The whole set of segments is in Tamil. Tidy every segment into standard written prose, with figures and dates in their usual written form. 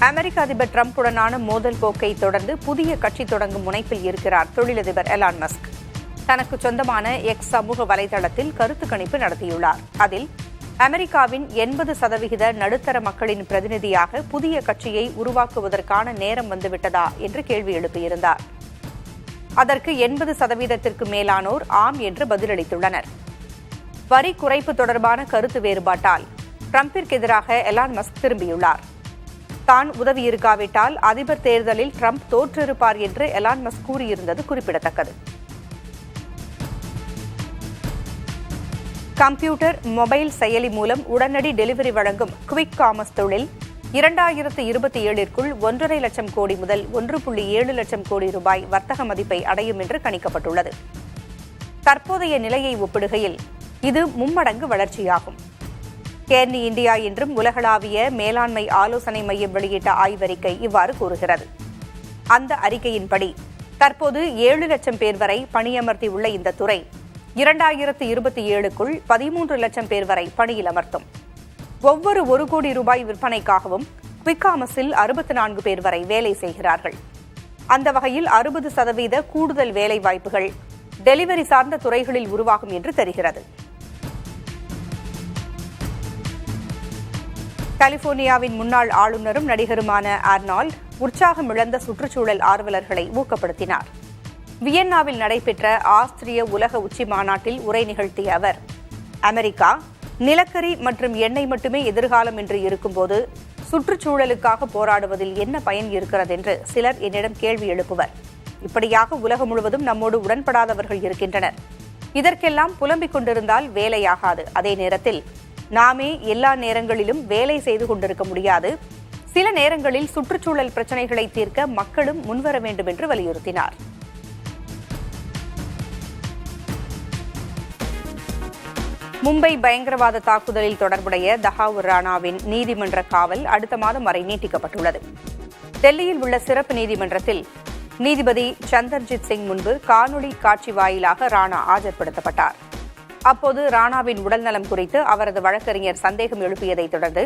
அமெரிக்க அதிபர் டிரம்புடனான மோதல் போக்கை தொடர்ந்து புதிய கட்சி தொடங்கும் முனைப்பில் இருக்கிறார் தொழிலதிபர் எலான் மஸ்க். தனக்கு சொந்தமான எக்ஸ் சமூக வலைதளத்தில் கருத்து கணிப்பு நடத்தியுள்ளார். அதில் அமெரிக்காவின் 80% நடுத்தர மக்களின் பிரதிநிதியாக புதிய கட்சியை உருவாக்குவதற்கான நேரம் வந்துவிட்டதா என்று கேள்வி எழுப்பியிருந்தார். அதற்கு 80%த்திற்கு மேலானோர் ஆம் என்று பதிலளித்துள்ளனர். வரி குறைப்பு தொடர்பான கருத்து வேறுபாட்டால் டிரம்பிற்கு எதிராக எலான் மஸ்க் திரும்பியுள்ளார். தான் உதவியிருக்காவிட்டால் அதிபர் தேர்தலில் டிரம்ப் தோற்றிருப்பார் என்று எலான் மஸ்க் கூறியிருந்தது குறிப்பிடத்தக்கது. கம்ப்யூட்டர், மொபைல் செயலி மூலம் உடனடி டெலிவரி வழங்கும் குவிக் காமர்ஸ் தொழில் 2027ற்குள் 1.5 லட்சம் கோடி முதல் 1.7 லட்சம் கோடி ரூபாய் வர்த்தக மதிப்பை அடையும் என்று கணிக்கப்பட்டுள்ளது. தற்போதைய நிலையை ஒப்பிடுகையில் இது மும்மடங்கு வளர்ச்சியாகும். கேர்னி இந்தியா என்றும் உலகளாவிய மேலாண்மை ஆலோசனை மையம் வெளியிட்ட ஆய்வறிக்கை இவ்வாறு கூறுகிறது. அந்த அறிக்கையின்படி தற்போது 7 லட்சம் பேர் வரை பணியமர்த்தியுள்ள இந்த துறை 2027க்குள் 13 லட்சம் பேர் வரை பணியில் அமர்த்தும். ஒவ்வொரு 1 கோடி ரூபாய் விற்பனைக்காகவும் குவிக் காமர்ஸில் 64 பேர் வரை வேலை செய்கிறார்கள். அந்த வகையில் 60% கூடுதல் வேலை வாய்ப்புகள் டெலிவரி சார்ந்த துறைகளில் உருவாகும் என்று தெரிகிறது. கலிபோர்னியாவின் முன்னாள் ஆளுநரும் நடிகருமான ஆர்னால்ட் உற்சாகம் இழந்த சுற்றுச்சூழல் ஆர்வலர்களை ஊக்கப்படுத்தினார். வியன்னாவில் நடைபெற்ற ஆஸ்திரிய உலக உச்சி மாநாட்டில் உரை நிகழ்த்திய அவர், அமெரிக்கா நிலக்கரி மற்றும் எண்ணெய் மட்டுமே எதிர்காலம் என்று இருக்கும்போது சுற்றுச்சூழலுக்காக போராடுவதில் என்ன பயன் இருக்கிறது என்று சிலர் என்னிடம் கேள்வி எழுப்புவர். இப்படியாக உலகம் முழுவதும் நம்மோடு உடன்படாதவர்கள் இருக்கின்றனர். இதற்கெல்லாம் புலம்பிக் கொண்டிருந்தால் வேலையாகாது. அதே நேரத்தில் நாமே எல்லா நேரங்களிலும் வேலை செய்து கொண்டிருக்க முடியாது. சில நேரங்களில் சுற்றுச்சூழல் பிரச்சினைகளை தீர்க்க மக்களும் முன்வர வேண்டும் என்று வலியுறுத்தினார். மும்பை பயங்கரவாத தாக்குதலில் தொடர்புடைய தஹாவூர் ராணாவின் நீதிமன்ற காவல் அடுத்த மாதம் வரை நீட்டிக்கப்பட்டுள்ளது. டெல்லியில் உள்ள சிறப்பு நீதிமன்றத்தில் நீதிபதி சந்தர்ஜித் சிங் முன்பு காணொலி காட்சி வாயிலாக ராணா ஆஜர்படுத்தப்பட்டார். அப்போது ராணாவின் உடல்நலம் குறித்து அவரது வழக்கறிஞர் சந்தேகம் எழுப்பியதைத் தொடர்ந்து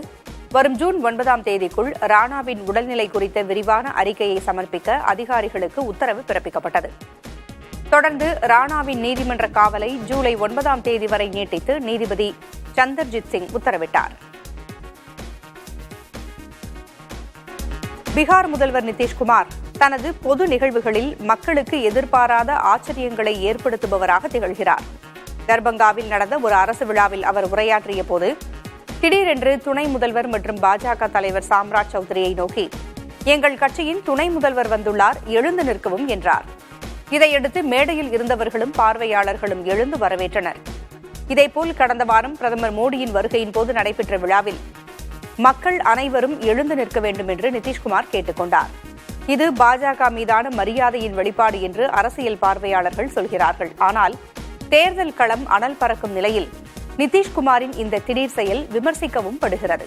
வரும் ஜூன் 9ஆம் தேதிக்குள் ராணாவின் உடல்நிலை குறித்த விரிவான அறிக்கையை சமர்ப்பிக்க அதிகாரிகளுக்கு உத்தரவு பிறப்பிக்கப்பட்டது. தொடர்ந்து ராணாவின் நீதிமன்ற காவலை ஜூலை 9ஆம் தேதி வரை நீட்டித்து நீதிபதி சந்தர்ஜித் சிங் உத்தரவிட்டார். பீகார் முதல்வர் நிதிஷ்குமார் தனது பொது நிகழ்வுகளில் மக்களுக்கு எதிர்பாராத ஆச்சரியங்களை ஏற்படுத்துபவராக திகழ்கிறார். தர்பங்காவில் நடந்த ஒரு அரசு விழாவில் அவர் உரையாற்றிய போது திடீரென்று துணை முதல்வர் மற்றும் பாஜக தலைவர் சாம்ராஜ் சௌத்ரியை நோக்கி, எங்கள் கட்சியின் துணை முதல்வர் வந்துள்ளார், எழுந்து நிற்கவும் என்றார். இதையடுத்து மேடையில் இருந்தவர்களும் பார்வையாளர்களும் எழுந்து வரவேற்றனர். இதேபோல் கடந்த வாரம் பிரதமர் மோடியின் வருகையின் போது நடைபெற்ற விழாவில் மக்கள் அனைவரும் எழுந்து நிற்க வேண்டும் என்று நிதிஷ்குமார் கேட்டுக் கொண்டார். இது பாஜக மீதான மரியாதையின் வெளிப்பாடு என்று அரசியல் பார்வையாளர்கள் சொல்கிறார்கள். ஆனால் தேர்தல் களம் அனல் பறக்கும் நிலையில் நிதிஷ்குமாரின் இந்த திடீர் செயல் விமர்சிக்கவும் படுகிறது.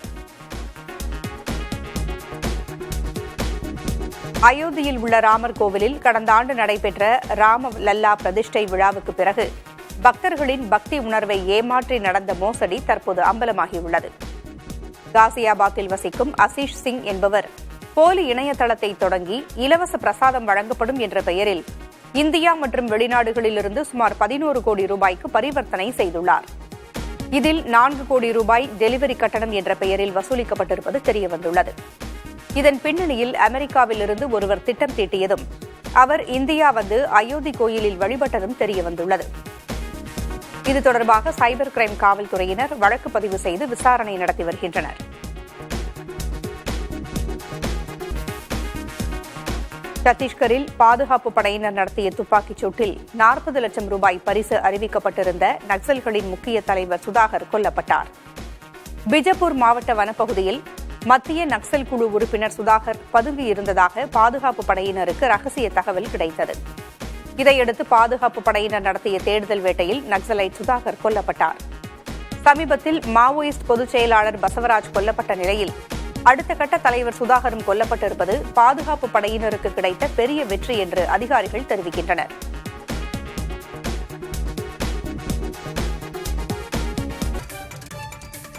அயோத்தியில் உள்ள ராமர் கோவிலில் கடந்த ஆண்டு நடைபெற்ற ராம லல்லா பிரதிஷ்டை விழாவுக்கு பிறகு பக்தர்களின் பக்தி உணர்வை ஏமாற்றி நடந்த மோசடி தற்போது அம்பலமாகியுள்ளது. காசியாபாத்தில் வசிக்கும் அசீஷ் சிங் என்பவர் போலி இணையதளத்தை தொடங்கி இலவச பிரசாதம் வழங்கப்படும் என்ற பெயரில் இந்தியா மற்றும் வெளிநாடுகளிலிருந்து சுமார் 11 கோடி ரூபாய்க்கு பரிவர்த்தனை செய்துள்ளார். இதில் 4 கோடி ரூபாய் டெலிவரி கட்டணம் என்ற பெயரில் வசூலிக்கப்பட்டிருப்பது தெரியவந்துள்ளது. இதன் பின்னணியில் அமெரிக்காவிலிருந்து ஒருவர் திட்டம் தீட்டியதும் அவர் இந்தியா வந்து அயோத்தி கோயிலில் வழிபட்டதும் தெரியவந்துள்ளது. இது தொடர்பாக சைபர் கிரைம் காவல்துறையினர் வழக்கு பதிவு செய்து விசாரணை நடத்தி வருகின்றனர். சத்தீஸ்கரில் பாதுகாப்பு படையினர் நடத்திய துப்பாக்கிச் சூட்டில் 40 லட்சம் ரூபாய் பரிசு அறிவிக்கப்பட்டிருந்த நக்சல்களின் முக்கிய தலைவர் சுதாகர் கொல்லப்பட்டார். பிஜப்பூர் மாவட்ட வனப்பகுதியில் மத்திய நக்சல் குழு உறுப்பினர் சுதாகர் பதுங்கியிருந்ததாக பாதுகாப்பு படையினருக்கு ரகசிய தகவல் கிடைத்தது. இதையடுத்து பாதுகாப்பு படையினர் நடத்திய தேடுதல் வேட்டையில் நக்சலைட் சுதாகர் கொல்லப்பட்டார். சமீபத்தில் மாவோயிஸ்ட் பொதுச் செயலாளர் பசவராஜ் கொல்லப்பட்ட நிலையில் அடுத்த கட்ட தலைவர் சுதாகரும் கொல்லப்பட்டிருப்பது பாதுகாப்பு படையினருக்கு கிடைத்த பெரிய வெற்றி என்று அதிகாரிகள் தெரிவிக்கின்றனர்.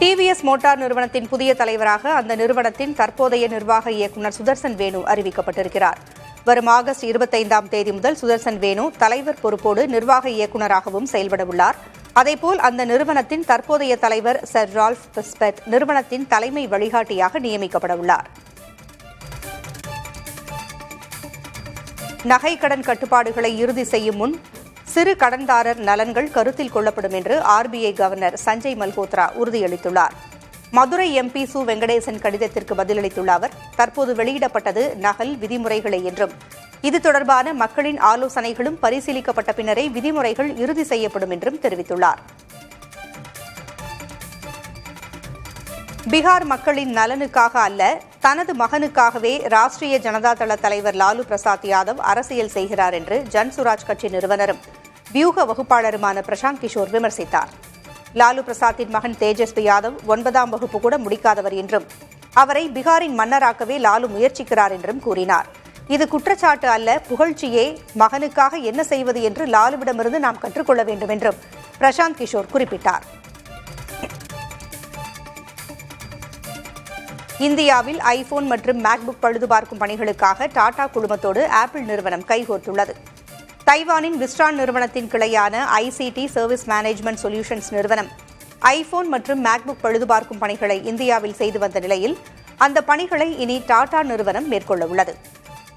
டிவிஎஸ் மோட்டார் நிறுவனத்தின் புதிய தலைவராக அந்த நிறுவனத்தின் தற்போதைய நிர்வாக இயக்குநர் சுதர்சன் வேணு அறிவிக்கப்பட்டிருக்கிறார். வரும் ஆகஸ்ட் 25ஆம் தேதி முதல் சுதர்சன் வேணு தலைவர் பொறுப்போடு நிர்வாக இயக்குநராகவும் செயல்பட உள்ளார். அதேபோல் அந்த நிறுவனத்தின் தற்போதைய தலைவர் சர் ரால்ஃப் பிஸ்பெத் நிறுவனத்தின் தலைமை வழிகாட்டியாக நியமிக்கப்பட உள்ளார். நகை கடன் கட்டுப்பாடுகளை இறுதி செய்யும் முன் சிறு கடன்தாரர் நலன்கள் கருத்தில் கொள்ளப்படும் என்று ஆர்பிஐ கவர்னர் சஞ்சய் மல்ஹோத்ரா உறுதியளித்துள்ளார். மதுரை எம்பி சு வெங்கடேசன் கடிதத்திற்கு பதிலளித்துள்ள அவர், தற்போது வெளியிடப்பட்டது நகல் விதிமுறைகளே என்றும் இது தொடர்பான மக்களின் ஆலோசனைகளும் பரிசீலிக்கப்பட்ட பின்னரே விதிமுறைகள் இறுதி செய்யப்படும் என்றும் தெரிவித்துள்ளார். பீகார் மக்களின் நலனுக்காக அல்ல, தனது மகனுக்காகவே ராஷ்டிரிய ஜனதா தள தலைவர் லாலு பிரசாத் யாதவ் அரசியல் செய்கிறார் என்று ஜன்சுராஜ் கட்சி நிறுவனரும் வியூக வகுப்பாளருமான பிரசாந்த் கிஷோர் விமர்சித்தார். லாலு பிரசாத்தின் மகன் தேஜஸ்வி யாதவ் 9ஆம் வகுப்பு கூட முடிக்காதவர் என்றும் அவரை பீகாரின் மன்னராக்கவே லாலு முயற்சிக்கிறார் என்றும் கூறினார். இது குற்றச்சாட்டு அல்ல, புகழ்ச்சியே. மகனுக்காக என்ன செய்வது என்று லாலுவிடமிருந்து நாம் கற்றுக்கொள்ள வேண்டும் என்றும் பிரசாந்த் கிஷோர் குறிப்பிட்டார். இந்தியாவில் ஐபோன் மற்றும் மேக்புக் பழுதுபார்க்கும் பணிகளுக்காக டாடா குழுமத்தோடு ஆப்பிள் நிறுவனம் கைகோர்த்துள்ளது. தைவானின் விஸ்ட்ரான் நிறுவனத்தின் கிளையான ஐசிடி சர்வீஸ் மேனேஜ்மெண்ட் சொல்யூஷன்ஸ் நிறுவனம் ஐபோன் மற்றும் மேக்புக் பழுதுபார்க்கும் பணிகளை இந்தியாவில் செய்து வந்த நிலையில் அந்த பணிகளை இனி டாடா நிறுவனம் மேற்கொள்ள உள்ளது.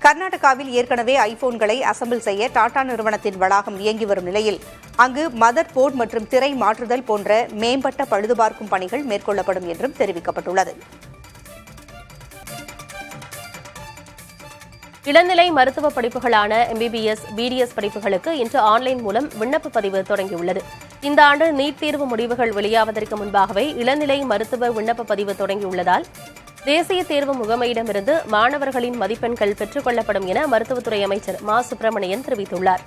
கர்நாடகாவில் ஏற்கனவே ஐபோன்களை அசம்பிள் செய்ய டாடா நிறுவனத்தின் வளாகம் இயங்கி வரும் நிலையில் அங்கு மதர் போர்டு மற்றும் திரை மாற்றுதல் போன்ற மேம்பட்ட பழுதுபார்க்கும் பணிகள் மேற்கொள்ளப்படும் என்றும் தெரிவிக்கப்பட்டுள்ளது. இளநிலை மருத்துவ படிப்புகளான MBBS, BDS படிப்புகளுக்கு இன்று ஆன்லைன் மூலம் விண்ணப்ப பதிவு தொடங்கியுள்ளது. இந்த ஆண்டு நீட் தேர்வு முடிவுகள் வெளியாவதற்கு முன்பாகவே இளநிலை மருத்துவ விண்ணப்ப பதிவு தொடங்கியுள்ளதால் தேசிய தேர்வு முகமையிடமிருந்து மாணவர்களின் மதிப்பெண்கள் பெற்றுக் கொள்ளப்படும் என மருத்துவத்துறை அமைச்சர் மா சுப்பிரமணியன் தெரிவித்துள்ளார்.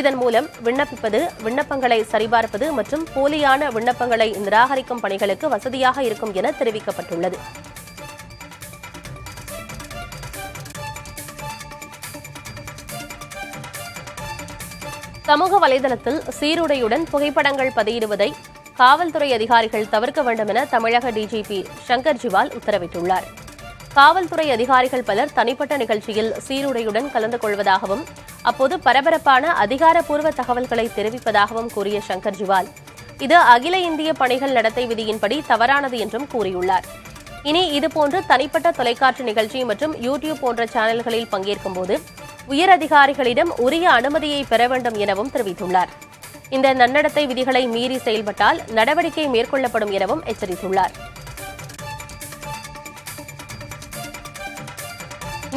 இதன் மூலம் விண்ணப்பிப்பது, விண்ணப்பங்களை சரிபார்ப்பது மற்றும் போலியான விண்ணப்பங்களை நிராகரிக்கும் பணிகளுக்கு வசதியாக இருக்கும் என தெரிவிக்கப்பட்டுள்ளது. சமூக வலைதளத்தில் சீருடையுடன் புகைப்படங்கள் பதியிடுவதை காவல்துறை அதிகாரிகள் தவிர்க்க வேண்டும் என தமிழக டிஜிபி சங்கர் ஜிவால் உத்தரவிட்டுள்ளார். காவல்துறை அதிகாரிகள் பலர் தனிப்பட்ட நிகழ்ச்சியில் சீருடையுடன் கலந்து கொள்வதாகவும் அப்போது பரபரப்பான அதிகாரப்பூர்வ தகவல்களை தெரிவிப்பதாகவும் கூறிய சங்கர் ஜிவால், இது அகில இந்திய பணிகள் நடத்தை விதியின்படி தவறானது என்றும் கூறியுள்ளார். இனி இதுபோன்று தனிப்பட்ட தொலைக்காட்சி நிகழ்ச்சி மற்றும் யூடியூப் போன்ற சேனல்களில் பங்கேற்கும் போது உயர் அதிகாரிகளிடம் உரிய அனுமதியை பெற வேண்டும் எனவும் தெரிவித்துள்ளார். இந்த நன்னடத்தை விதிகளை மீறி செயல்பட்டால் நடவடிக்கை மேற்கொள்ளப்படும் எனவும் எச்சரித்துள்ளார்.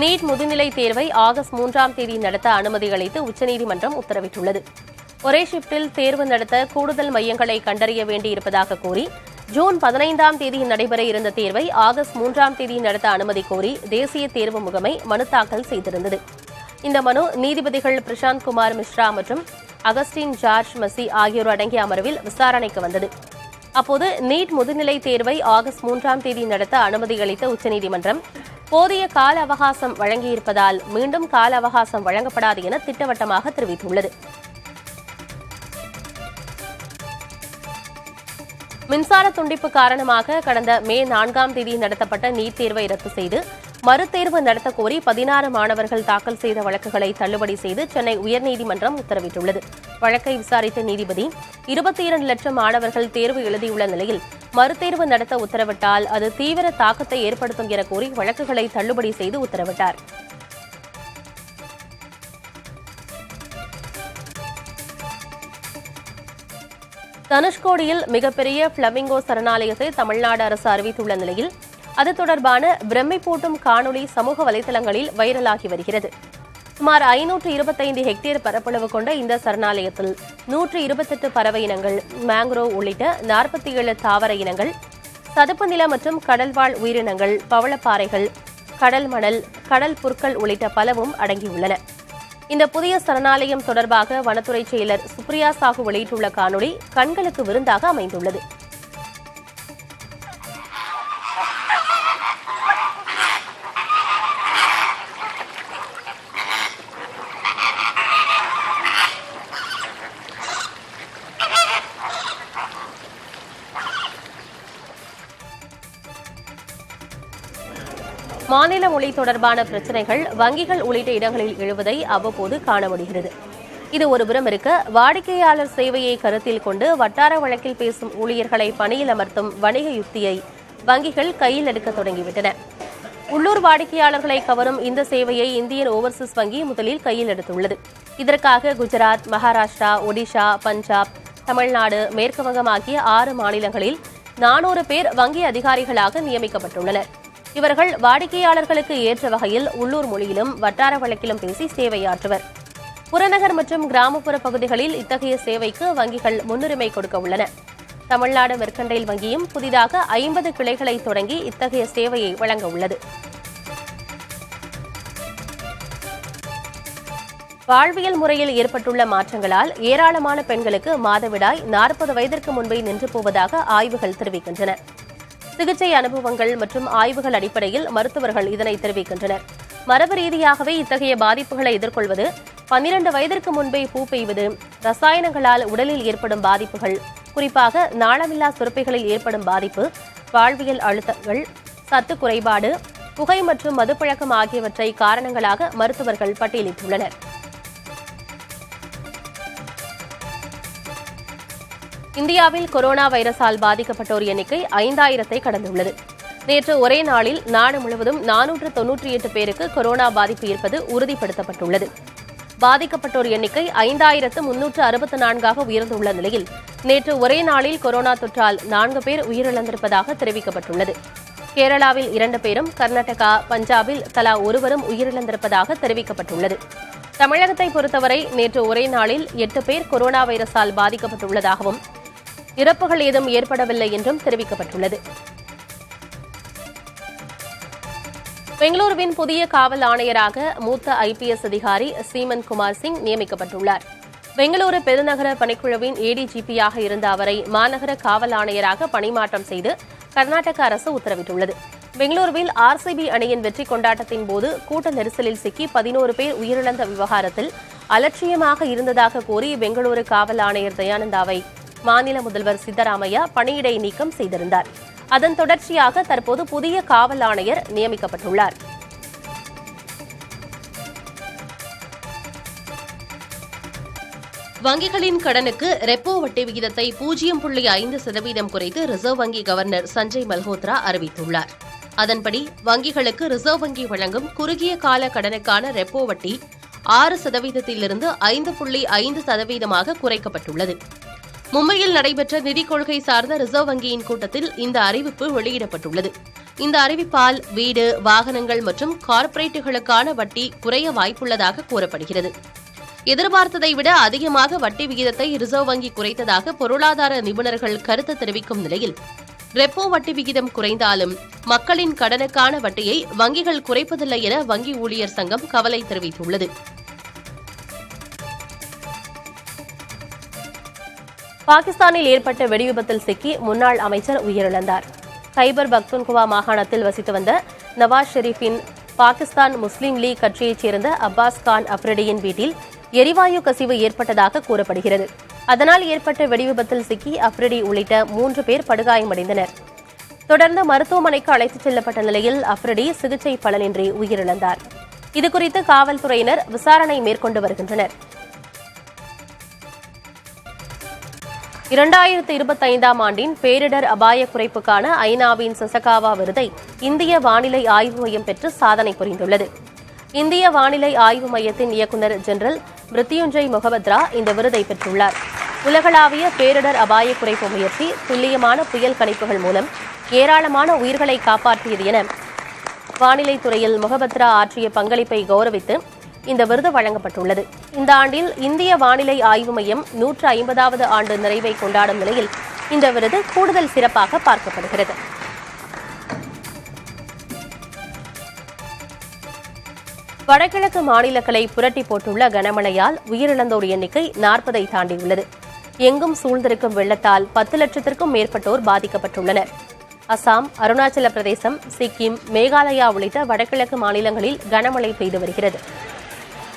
நீட் முதுநிலை தேர்வை ஆகஸ்ட் 3ஆம் தேதி நடத்த அனுமதி அளித்து உச்சநீதிமன்றம் உத்தரவிட்டுள்ளது. ஒரே ஷிப்டில் தேர்வு நடத்த கூடுதல் மையங்களை கண்டறிய வேண்டியிருப்பதாக கூறி ஜூன் 15ஆம் தேதி நடைபெற இருந்த தேர்வை ஆகஸ்ட் 3ஆம் தேதி நடத்த அனுமதி கோரி தேசிய தேர்வு முகமை மனு தாக்கல் செய்திருந்தது. இந்த மனு நீதிபதிகள் பிரசாந்த் குமார் மிஸ்ரா மற்றும் அகஸ்டின் ஜார்ஜ் மசி ஆகியோர் அடங்கிய அமர்வில் விசாரணைக்கு வந்தது. அப்போது நீட் முதுநிலை தேர்வை ஆகஸ்ட் 3ஆம் தேதி நடத்த அனுமதி அளித்த உச்சநீதிமன்றம் போதிய கால அவகாசம் வழங்கியிருப்பதால் மீண்டும் கால அவகாசம் வழங்கப்படாது என திட்டவட்டமாக தெரிவித்துள்ளது. மின்சார துண்டிப்பு காரணமாக கடந்த மே 4ஆம் தேதி நடத்தப்பட்ட நீட் தேர்வை ரத்து செய்து மறுதேர்வு நடத்த கோரி 16 மாணவர்கள் தாக்கல் செய்த வழக்குகளை தள்ளுபடி செய்து சென்னை உயர்நீதிமன்றம் உத்தரவிட்டுள்ளது. வழக்கை விசாரித்த நீதிபதி 22 லட்சம் மாணவர்கள் தேர்வு எழுதியுள்ள நிலையில் மறுதேர்வு நடத்த உத்தரவிட்டால் அது தீவிர தாக்கத்தை ஏற்படுத்தும் என கூறி வழக்குகளை தள்ளுபடி செய்து உத்தரவிட்டார். தனுஷ்கோடியில் மிகப்பெரிய பிளமிங்கோ சரணாலயத்தை தமிழ்நாடு அரசு அறிவித்துள்ள நிலையில் அது தொடர்பான பிரமிப்பூட்டும் காணொலி சமூக வலைதளங்களில் வைரலாகி வருகிறது. சுமார் 525 ஹெக்டேர் பரப்பளவு கொண்ட இந்த சரணாலயத்தில் 128 பறவை இனங்கள், மேங்க்ரோவ் உள்ளிட்ட 47 தாவர இனங்கள், சதுப்பு நில மற்றும் கடல்வாழ் உயிரினங்கள், பவளப்பாறைகள், கடல் மணல், கடல் புற்கள் உள்ளிட்ட பலவும் அடங்கியுள்ளன. இந்த புதிய சரணாலயம் தொடர்பாக வனத்துறை செயலர் சுப்ரியா சாஹூ வெளியிட்டுள்ள காணொலி கண்களுக்கு விருந்தாக அமைந்துள்ளது. மாநில மொழி தொடர்பான பிரச்சினைகள் வங்கிகள் உள்ளிட்ட இடங்களில் எழுவதை அவ்வப்போது காண முடிகிறது. இது ஒருபுறம் இருக்க, வாடிக்கையாளர் சேவையை கருத்தில் கொண்டு வட்டார வழக்கில் பேசும் ஊழியர்களை பணியில் அமர்த்தும் வணிக யுக்தியை வங்கிகள் கையில் எடுக்க தொடங்கிவிட்டன. உள்ளூர் வாடிக்கையாளர்களை கவரும் இந்த சேவையை இந்தியன் ஓவர்சீஸ் வங்கி முதலில் கையில் எடுத்துள்ளது. இதற்காக குஜராத், மகாராஷ்டிரா, ஒடிஷா, பஞ்சாப், தமிழ்நாடு, மேற்குவங்கம் ஆகிய 6 மாநிலங்களில் 400 பேர் வங்கி அதிகாரிகளாக நியமிக்கப்பட்டுள்ளனர். இவர்கள் வாடிக்கையாளர்களுக்கு ஏற்ற வகையில் உள்ளூர் மொழியிலும் வட்டார வழக்கிலும் பேசி சேவையாற்றுவர். புறநகர் மற்றும் கிராமப்புற பகுதிகளில் இத்தகைய சேவைக்கு வங்கிகள் முன்னுரிமை கொடுக்க உள்ளன. தமிழ்நாடு மெர்கண்டைல் வங்கியும் புதிதாக 50 கிளைகளை தொடங்கி இத்தகைய சேவையை வழங்க உள்ளது. வாழ்வியல் முறையில் ஏற்பட்டுள்ள மாற்றங்களால் ஏராளமான பெண்களுக்கு மாதவிடாய் 40 வயதிற்கு முன்பே நின்று போவதாக ஆய்வுகள் தெரிவிக்கின்றன. சிகிச்சை அனுபவங்கள் மற்றும் ஆய்வுகள் அடிப்படையில் மருத்துவர்கள் இதனை தெரிவிக்கின்றனர். மரபு ரீதியாகவே இத்தகைய பாதிப்புகளை எதிர்கொள்வது, 12 வயதிற்கு முன்பே பூ பெய்வது, ரசாயனங்களால் உடலில் ஏற்படும் பாதிப்புகள், குறிப்பாக நாளமில்லா சுரப்பிகளில் ஏற்படும் பாதிப்பு, வாழ்வியல் அழுத்தங்கள், சத்து குறைபாடு, புகை மற்றும் மதுப்பழக்கம் ஆகியவற்றை காரணங்களாக மருத்துவர்கள் பட்டியலிட்டுள்ளனர். இந்தியாவில் கொரோனா வைரஸால் பாதிக்கப்பட்டோர் எண்ணிக்கை 5000-ஐ கடந்துள்ளது. நேற்று ஒரே நாளில் நாடு முழுவதும் 498 பேருக்கு கொரோனா பாதிப்பு இருப்பது உறுதிப்படுத்தப்பட்டுள்ளது. பாதிக்கப்பட்டோர் எண்ணிக்கை 5364ஆக உயர்ந்துள்ள நிலையில் நேற்று ஒரே நாளில் கொரோனா தொற்றால் 4 பேர் உயிரிழந்திருப்பதாக தெரிவிக்கப்பட்டுள்ளது. கேரளாவில் 2 பேரும், கர்நாடகா, பஞ்சாபில் தலா ஒருவரும் உயிரிழந்திருப்பதாக தெரிவிக்கப்பட்டுள்ளது. தமிழகத்தை பொறுத்தவரை நேற்று ஒரே நாளில் 8 பேர் கொரோனா வைரஸால் பாதிக்கப்பட்டுள்ளதாகவும் இறப்புகள் ஏதும் ஏற்படவில்லை என்றும் தெரிவிக்கப்பட்டுள்ளது. பெங்களூருவின் புதிய காவல் ஆணையராக மூத்த IPS அதிகாரி சீமன் குமார் சிங் நியமிக்கப்பட்டுள்ளார். பெங்களூரு பெருநகர பணிக்குழுவின் ADGP-யாக இருந்த அவரை மாநகர காவல் ஆணையராக பணிமாற்றம் செய்து கர்நாடக அரசு உத்தரவிட்டுள்ளது. பெங்களூருவில் RCB அணியின் வெற்றி கொண்டாட்டத்தின் போது கூட்ட நெரிசலில் சிக்கி 11 பேர் உயிரிழந்த விவகாரத்தில் அலட்சியமாக இருந்ததாக கூறி பெங்களூரு காவல் ஆணையர் தயானந்தாவை மாநில முதல்வர் சித்தராமையா பணியிடை நீக்கம் செய்திருந்தார். அதன் தொடர்ச்சியாக தற்போது புதிய காவல் ஆணையர் நியமிக்கப்பட்டுள்ளார். வங்கிகளின் கடனுக்கு ரெப்போ வட்டி விகிதத்தை 0.5% குறைத்து ரிசர்வ் வங்கி கவர்னர் சஞ்சய் மல்ஹோத்ரா அறிவித்துள்ளார். அதன்படி வங்கிகளுக்கு ரிசர்வ் வங்கி வழங்கும் குறுகிய கால கடனுக்கான ரெப்போ வட்டி 6%-இலிருந்து 5.5% குறைக்கப்பட்டுள்ளது. மும்பையில் நடைபெற்ற நிதிக் கொள்கை சார்ந்த ரிசர்வ் வங்கியின் கூட்டத்தில் இந்த அறிவிப்பு வெளியிடப்பட்டுள்ளது. இந்த அறிவிப்பால் வீடு, வாகனங்கள் மற்றும் கார்ப்பரேட்டுகளுக்கான வட்டி குறைய வாய்ப்புள்ளதாக கூறப்படுகிறது. எதிர்பார்த்ததை விட அதிகமாக வட்டி விகிதத்தை ரிசர்வ் வங்கி குறைத்ததாக பொருளாதார நிபுணர்கள் கருத்து தெரிவிக்கும் நிலையில், ரெப்போ வட்டி விகிதம் குறைந்தாலும் மக்களின் கடனுக்கான வட்டியை வங்கிகள் குறைப்பதில்லை என வங்கி ஊழியர் சங்கம் கவலை தெரிவித்துள்ளது. பாகிஸ்தானில் ஏற்பட்ட வெடிவிபத்தில் சிக்கி முன்னாள் அமைச்சர் உயிரிழந்தார். கைபர் பக்துன்குவா மாகாணத்தில் வசித்து வந்த நவாஸ் ஷெரீஃபின் பாகிஸ்தான் முஸ்லீம் லீக் கட்சியைச் சேர்ந்த அப்பாஸ் கான் அப்ரிடியின் வீட்டில் எரிவாயு கசிவு ஏற்பட்டதாக கூறப்படுகிறது. அதனால் ஏற்பட்ட வெடிவிபத்தில் சிக்கி அப்ரிடி உள்ளிட்ட 3 பேர் படுகாயமடைந்தனர். தொடர்ந்து மருத்துவமனைக்கு அழைத்துச் செல்லப்பட்ட நிலையில் அப்ரிடி சிகிச்சை பலனின்றி உயிரிழந்தார். இதுகுறித்து காவல்துறையினர் விசாரணை மேற்கொண்டு வருகின்றனர். 2025ஆம் ஆண்டின் பேரிடர் அபாய குறைப்புக்கான ஐநாவின் சசகாவா விருதை இந்திய வானிலை ஆய்வு மையம் பெற்று சாதனை புரிந்துள்ளது. இந்திய வானிலை ஆய்வு மையத்தின் இயக்குநர் ஜெனரல் மிருத்யுஞ்சய் மொஹபத்ரா இந்த விருதை பெற்றுள்ளார். உலகளாவிய பேரிடர் அபாய குறைப்பு முயற்சி, துல்லியமான புயல் கணிப்புகள் மூலம் ஏராளமான உயிர்களை காப்பாற்றியது என வானிலை துறையில் மொஹபத்ரா ஆற்றிய பங்களிப்பை கௌரவித்து இந்த விருது வழங்கப்பட்டுள்ளது. இந்த ஆண்டில் இந்திய வானிலை ஆய்வு மையம் 150வது ஆண்டு நிறைவை கொண்டாடும் நிலையில் இந்த விருது கூடுதல் சிறப்பாக பார்க்கப்படுகிறது. வடகிழக்கு மாநிலங்களை புரட்டி போட்டுள்ள கனமழையால் உயிரிழந்தோர் எண்ணிக்கை 40ஐ தாண்டியுள்ளது. எங்கும் சூழ்ந்திருக்கும் வெள்ளத்தால் 10 லட்சத்திற்கும் மேற்பட்டோர் பாதிக்கப்பட்டுள்ளனர். அசாம், அருணாச்சல பிரதேசம், சிக்கிம், மேகாலயா உள்ளிட்ட வடகிழக்கு மாநிலங்களில் கனமழை பெய்து வருகிறது.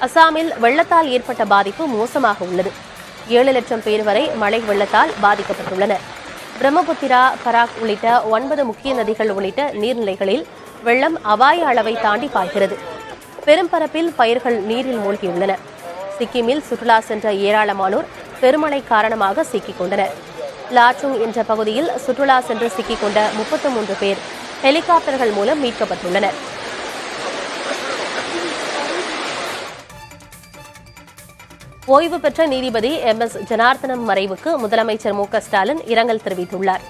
அசாமில் வெள்ளத்தால் ஏற்பட்ட பாதிப்பு மோசமாக உள்ளது. 7 லட்சம் பேர் வரை மழை வெள்ளத்தால் பாதிக்கப்பட்டுள்ளனர். பிரம்மபுத்திரா, பராக் உள்ளிட்ட 9 முக்கிய நதிகள் உள்ளிட்ட நீர்நிலைகளில் வெள்ளம் அபாய அளவை தாண்டி பாய்கிறது. பெரும்பரப்பில் பயிர்கள் நீரில் மூழ்கியுள்ளன. சிக்கிமில் சுற்றுலா சென்ற ஏராளமானோர் பெருமழை காரணமாக சிக்கிக் கொண்டனர். லாச்சுங் என்ற பகுதியில் சுற்றுலா சென்று சிக்கிக் கொண்ட 33 பேர் ஹெலிகாப்டர்கள் மூலம் மீட்கப்பட்டுள்ளனர். ஓய்வு பெற்ற நீதிபதி MS ஜனார்த்தனம் மறைவுக்கு முதலமைச்சர் மு.க. ஸ்டாலின் இரங்கல் தெரிவித்துள்ளார்.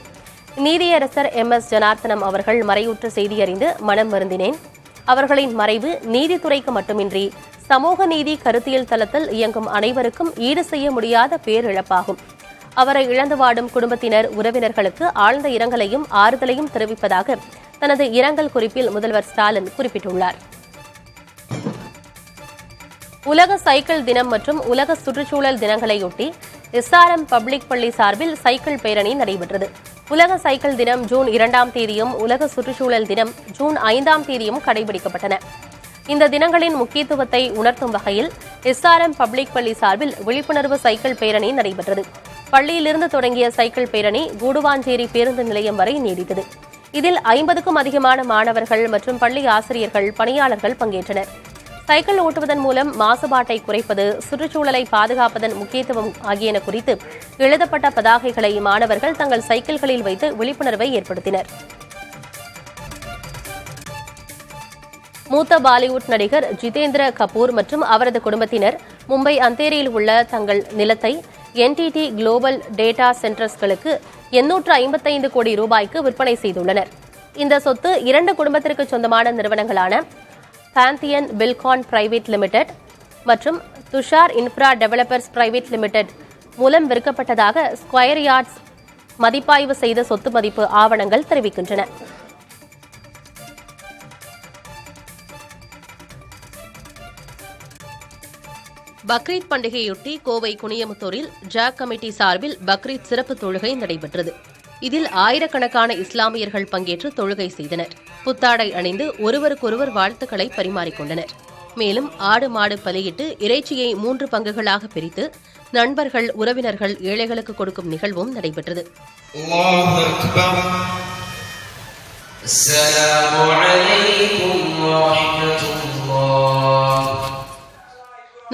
நீதியரசர் MS ஜனார்த்தனம் அவர்கள் மறைவுற்ற செய்தியறிந்து மனம் வருந்தினேன். அவர்களின் மறைவு நீதித்துறைக்கு மட்டுமின்றி சமூக நீதி கருத்தியல் தளத்தில் இயங்கும் அனைவருக்கும் ஈடு செய்ய முடியாத பேரிழப்பாகும். அவரை இழந்து வாடும் குடும்பத்தினர், உறவினர்களுக்கு ஆழ்ந்த இரங்கலையும் ஆறுதலையும் தெரிவிப்பதாக தனது இரங்கல் குறிப்பில் முதல்வர் ஸ்டாலின் குறிப்பிட்டுள்ளார். உலக சைக்கிள் தினம் மற்றும் உலக சுற்றுச்சூழல் தினங்களையொட்டி SRM பப்ளிக் பள்ளி சார்பில் சைக்கிள் பேரணி நடைபெற்றது. உலக சைக்கிள் தினம் ஜூன் 2ஆம் தேதியும் உலக சுற்றுச்சூழல் தினம் ஜூன் 5ஆம் தேதியும் கடைபிடிக்கப்பட்டன. இந்த தினங்களின் முக்கியத்துவத்தை உணர்த்தும் வகையில் SRM பப்ளிக் பள்ளி சார்பில் விழிப்புணர்வு சைக்கிள் பேரணி நடைபெற்றது. பள்ளியிலிருந்து தொடங்கிய சைக்கிள் பேரணி கூடுவாஞ்சேரி பேருந்து நிலையம் வரை நீடித்தது. இதில் 50க்கும் அதிகமான மாணவர்கள் மற்றும் பள்ளி ஆசிரியர்கள், பணியாளர்கள் பங்கேற்றனர். சைக்கிள் ஓட்டுவதன் மூலம் மாசுபாட்டை குறைப்பது, சுற்றுச்சூழலை பாதுகாப்பதன் முக்கியத்துவம் ஆகியன குறித்து எழுதப்பட்ட பதாகைகளை மாணவர்கள் தங்கள் சைக்கிள்களில் வைத்து விழிப்புணர்வை ஏற்படுத்தினர். மூத்த பாலிவுட் நடிகர் ஜிதேந்திர கபூர் மற்றும் அவரது குடும்பத்தினர் மும்பை அந்தேரியில் உள்ள தங்கள் நிலத்தை NTT குளோபல் டேட்டா சென்டர்ஸ்களுக்கு 855 கோடி ரூபாய்க்கு விற்பனை செய்துள்ளனர். இந்த சொத்து 2 குடும்பத்திற்கு சொந்தமான நிறுவனங்களான பாந்தியன் பில்கான் பிரைவேட் லிமிடெட் மற்றும் Tushar infra developers private limited மூலம் விற்கப்பட்டதாக ஸ்கொயர் யார்ட்ஸ் மதிப்பாய்வு செய்த சொத்து மதிப்பு ஆவணங்கள் தெரிவிக்கின்றன. பக்ரீத் பண்டிகையொட்டி கோவை குனியமுத்தூரில் ஜாக் கமிட்டி சார்பில் பக்ரீத் சிறப்பு தொழுகை நடைபெற்றது. இதில் ஆயிரக்கணக்கான இஸ்லாமியர்கள் பங்கேற்று தொழுகை செய்தனர். புத்தாடை அணிந்து ஒருவருக்கொருவர் வாழ்த்துக்களை பரிமாறிக்கொண்டனர். மேலும் ஆடு மாடு பலியிட்டு இறைச்சியை 3 பங்குகளாக பிரித்து நண்பர்கள், உறவினர்கள், ஏழைகளுக்கு கொடுக்கும் நிகழ்வும் நடைபெற்றது.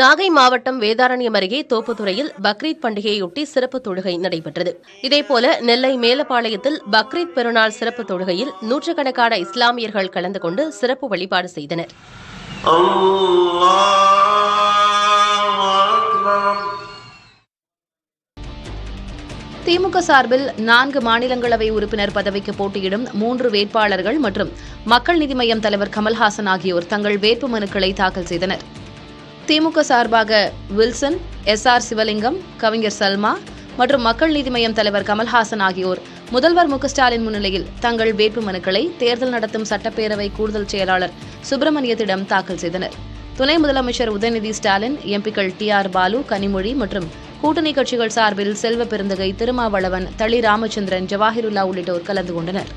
நாகை மாவட்டம் வேதாரண்யம் அருகே தோப்புத்துறையில் பக்ரீத் பண்டிகையொட்டி சிறப்பு தொழுகை நடைபெற்றது. இதேபோல நெல்லை மேலப்பாளையத்தில் பக்ரீத் பெருநாள் சிறப்பு தொழுகையில் நூற்றுக்கணக்கான இஸ்லாமியர்கள் கலந்து கொண்டு சிறப்பு வழிபாடு செய்தனர். திமுக சார்பில் 4 மாநிலங்களவை உறுப்பினர் பதவிக்கு போட்டியிடும் 3 வேட்பாளர்கள் மற்றும் மக்கள் நீதி மய்யம் தலைவர் கமல்ஹாசன் ஆகியோர் தங்கள் வேட்பு மனுக்களை தாக்கல் செய்தனர். திமுக சார்பாக வில்சன், SR சிவலிங்கம், கவிஞர் சல்மா மற்றும் மக்கள் நீதி மய்யம் தலைவர் கமல்ஹாசன் ஆகியோர் முதல்வர் மு.க. ஸ்டாலின் முன்னிலையில் தங்கள் வேட்பு மனுக்களை தேர்தல் நடத்தும் சட்டப்பேரவை கூடுதல் செயலாளர் சுப்பிரமணியத்திடம் தாக்கல் செய்தனர். துணை முதலமைச்சர் உதயநிதி ஸ்டாலின், எம்பிக்கள் TR பாலு, கனிமொழி மற்றும் கூட்டணி கட்சிகள் சார்பில் செல்வ பெருந்தகை, திருமாவளவன், தளி ராமச்சந்திரன், ஜவாஹிருல்லா உள்ளிட்டோர் கலந்து கொண்டனர்.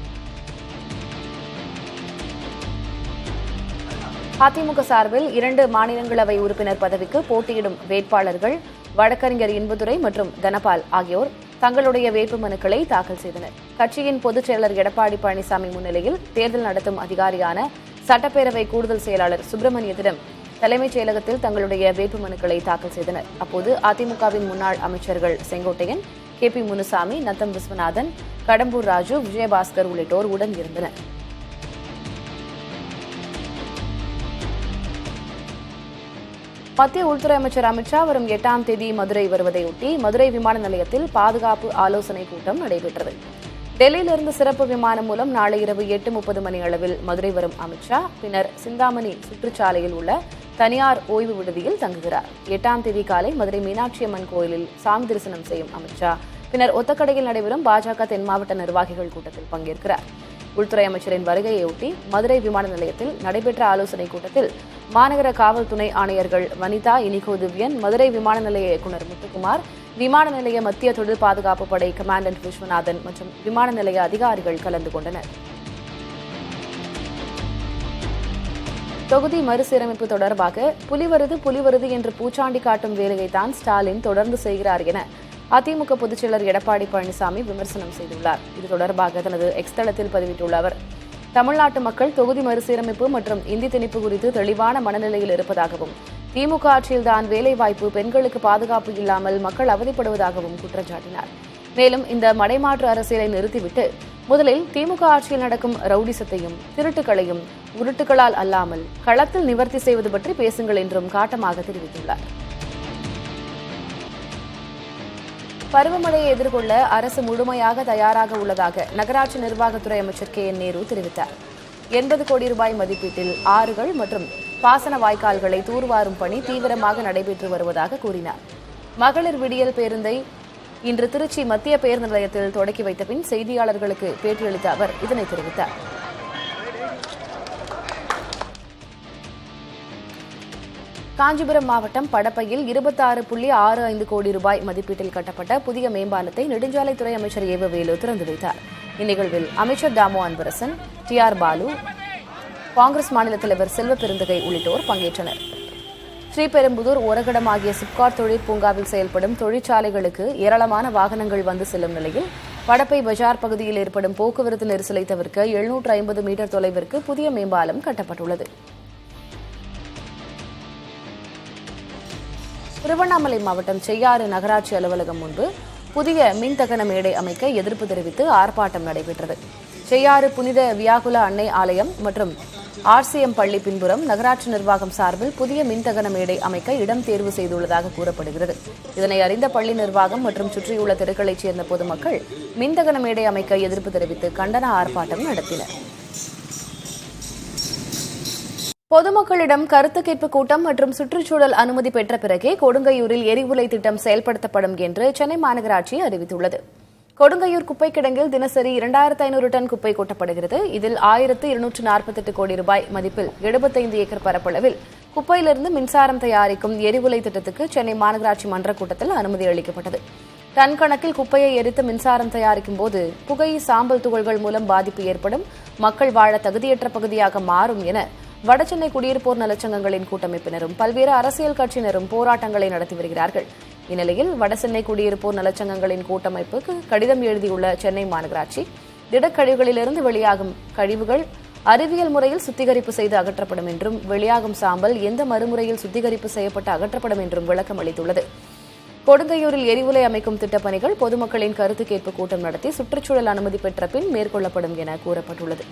அதிமுக சார்பில் 2 மாநிலங்களவை உறுப்பினர் பதவிக்கு போட்டியிடும் வேட்பாளர்கள் வழக்கறிஞர் இன்பதுரை மற்றும் தனபால் ஆகியோர் தங்களுடைய வேட்புமனுக்களை தாக்கல் செய்தனர். கட்சியின் பொதுச் செயலர் எடப்பாடி பழனிசாமி முன்னிலையில் தேர்தல் நடத்தும் அதிகாரியான சட்டப்பேரவை கூடுதல் செயலாளர் சுப்பிரமணியத்திடம் தலைமைச் செயலகத்தில் தங்களுடைய வேட்புமனுக்களை தாக்கல் செய்தனர். அப்போது அதிமுகவின் முன்னாள் அமைச்சர்கள் செங்கோட்டையன், KP முனுசாமி, நத்தம் விஸ்வநாதன், கடம்பூர் ராஜு, விஜயபாஸ்கர் உள்ளிட்டோர் உடன் இருந்தனர். மத்திய உள்துறை அமைச்சர் அமித்ஷா வரும் 8ஆம் தேதி மதுரை வருவதையொட்டி மதுரை விமான நிலையத்தில் பாதுகாப்பு ஆலோசனை கூட்டம் நடைபெற்றது. டெல்லியிலிருந்து சிறப்பு விமானம் மூலம் நாளை இரவு 8:30 மணி அளவில் மதுரை வரும் அமித்ஷா பின்னர் சிந்தாமணி சுற்றுச்சாலையில் உள்ள தனியார் ஓய்வு விடுதியில் தங்குகிறார். 8ஆம் தேதி காலை மதுரை மீனாட்சி அம்மன் கோயிலில் சாமி தரிசனம் செய்யும் அமித்ஷா பின்னர் ஒத்தக்கடையில் நடைபெறும் பாஜக தென் மாவட்ட நிர்வாகிகள் கூட்டத்தில் பங்கேற்கிறார். உள்துறை அமைச்சரின் வருகையொட்டி மதுரை விமான நிலையத்தில் நடைபெற்ற ஆலோசனைக் கூட்டத்தில் மாநகர காவல் துணை ஆணையர்கள் வனிதா, இனிகோ திவ்யன், மதுரை விமான நிலைய இயக்குநர் முத்துக்குமார், விமான நிலைய மத்திய தொழில் பாதுகாப்பு படை கமாண்டன்ட் விஸ்வநாதன் மற்றும் விமான நிலைய அதிகாரிகள் கலந்து கொண்டனர். தொகுதி மறுசீரமைப்பு தொடர்பாக புலிவருது என்று பூச்சாண்டி காட்டும் வேலையைத்தான் ஸ்டாலின் தொடர்ந்து செய்கிறார் என அதிமுக பொதுச்செயலர் எடப்பாடி பழனிசாமி விமர்சனம் செய்துள்ளார். இது தொடர்பாக தனது எக்ஸ் தளத்தில் பதிவிட்டுள்ள அவர், தமிழ்நாட்டு மக்கள் தொகுதி மறுசீரமைப்பு மற்றும் இந்தி திணிப்பு குறித்து தெளிவான மனநிலையில் இருப்பதாகவும் திமுக ஆட்சியில்தான் வேலைவாய்ப்பு, பெண்களுக்கு பாதுகாப்பு இல்லாமல் மக்கள் அவதிப்படுவதாகவும் குற்றம் சாட்டினார். மேலும் இந்த மடைமாற்று அரசியலை நிறுத்திவிட்டு முதலில் திமுக ஆட்சியில் நடக்கும் ரவுடிசத்தையும் திருட்டுகளையும் உருட்டுகளால் அல்லாமல் களத்தில் நிவர்த்தி செய்வது பற்றி பேசுங்கள் என்றும் காட்டமாக தெரிவித்துள்ளார். பருவமழையை எதிர்கொள்ள அரசு முழுமையாக தயாராக உள்ளதாக நகராட்சி நிர்வாகத்துறை அமைச்சர் கே என் நேரு தெரிவித்தார். 80 கோடி ரூபாய் மதிப்பீட்டில் ஆறுகள் மற்றும் பாசன வாய்க்கால்களை தூர்வாரும் பணி தீவிரமாக நடைபெற்று வருவதாக கூறினார். மகளிர் விடியல் பேருந்தை இன்று திருச்சி மத்திய பேருந்து நிலையத்தில் தொடக்கி வைத்த பின் செய்தியாளர்களுக்கு பேட்டியளித்த அவர் இதனை தெரிவித்தார். காஞ்சிபுரம் மாவட்டம் படப்பையில் 26.65 கோடி ரூபாய் மதிப்பீட்டில் கட்டப்பட்ட புதிய மேம்பாலத்தை நெடுஞ்சாலைத்துறை அமைச்சர் ஏவ வேலு திறந்து வைத்தார். இந்நிகழ்வில் அமைச்சர் தாமோ அன்பரசன், டி.ஆர். பாலு, காங்கிரஸ் மாநில தலைவர் செல்வ பெருந்தகை உள்ளிட்டோர் பங்கேற்றனர். ஸ்ரீபெரும்புதூர், ஒரகடம் ஆகிய சிப்காட் தொழிற்பூங்காவில் செயல்படும் தொழிற்சாலைகளுக்கு ஏராளமான வாகனங்கள் வந்து செல்லும் நிலையில் படப்பை பஜார் பகுதியில் ஏற்படும் போக்குவரத்து நெரிசலை தவிர்க்க 750 மீட்டர் தொலைவிற்கு புதிய மேம்பாலம் கட்டப்பட்டுள்ளது. திருவண்ணாமலை மாவட்டம் செய்யாறு நகராட்சி அலுவலகம் முன்பு புதிய மின்தகன மேடை அமைக்க எதிர்ப்பு தெரிவித்து ஆர்ப்பாட்டம் நடைபெற்றது. செய்யாறு புனித வியாகுல அன்னை ஆலயம் மற்றும் RCM பள்ளி பின்புறம் நகராட்சி நிர்வாகம் சார்பில் புதிய மின்தகன மேடை அமைக்க இடம் தேர்வு செய்துள்ளதாக கூறப்படுகிறது. இதனை அறிந்த பள்ளி நிர்வாகம் மற்றும் சுற்றியுள்ள தெருக்களைச் சேர்ந்த பொதுமக்கள் மின்தகன மேடை அமைக்க எதிர்ப்பு தெரிவித்து கண்டன ஆர்ப்பாட்டம் நடத்தினர். பொதுமக்களிடம் கருத்து கேட்பு கூட்டம் மற்றும் சுற்றுச்சூழல் அனுமதி பெற்ற பிறகே கொடுங்கையூரில் எரிவுலை திட்டம் செயல்படுத்தப்படும் என்று சென்னை மாநகராட்சி அறிவித்துள்ளது. கொடுங்கையூர் குப்பை கிடங்கில் தினசரி 2500 டன் குப்பை கொட்டப்படுகிறது. இதில் 1248 கோடி ரூபாய் மதிப்பில் 75 ஏக்கர் பரப்பளவில் குப்பையிலிருந்து மின்சாரம் தயாரிக்கும் எரிவுலை திட்டத்துக்கு சென்னை மாநகராட்சி மன்ற கூட்டத்தில் அனுமதி அளிக்கப்பட்டது. டன் கணக்கில் குப்பையை எரித்து மின்சாரம் தயாரிக்கும் போது புகை, சாம்பல் துகள்கள் மூலம் பாதிப்பு ஏற்படும், மக்கள் வாழ தகுதியற்ற பகுதியாக மாறும் என வடசென்னை குடியிருப்போர் நலச்சங்கங்களின் கூட்டமைப்பினரும் பல்வேறு அரசியல் கட்சியினரும் போராட்டங்களை நடத்தி வருகிறார்கள். இந்நிலையில் வடசென்னை குடியிருப்போர் நலச்சங்கங்களின் கூட்டமைப்புக்கு கடிதம் எழுதியுள்ள சென்னை மாநகராட்சி திடக்கழிவுகளிலிருந்து வெளியாகும் கழிவுகள் அறிவியல் முறையில் சுத்திகரிப்பு செய்து அகற்றப்படும் என்றும் வெளியாகும் சாம்பல் எந்த மறுமுறையில் சுத்திகரிப்பு செய்யப்பட்டு அகற்றப்படும் என்றும் விளக்கம் அளித்துள்ளது. கொடுங்கையூரில் எரிவுலை அமைக்கும் திட்டப்பணிகள் பொதுமக்களின் கருத்து கேட்பு கூட்டம் நடத்தி சுற்றுச்சூழல் அனுமதி பெற்ற பின் மேற்கொள்ளப்படும் என கூறப்பட்டுள்ளது.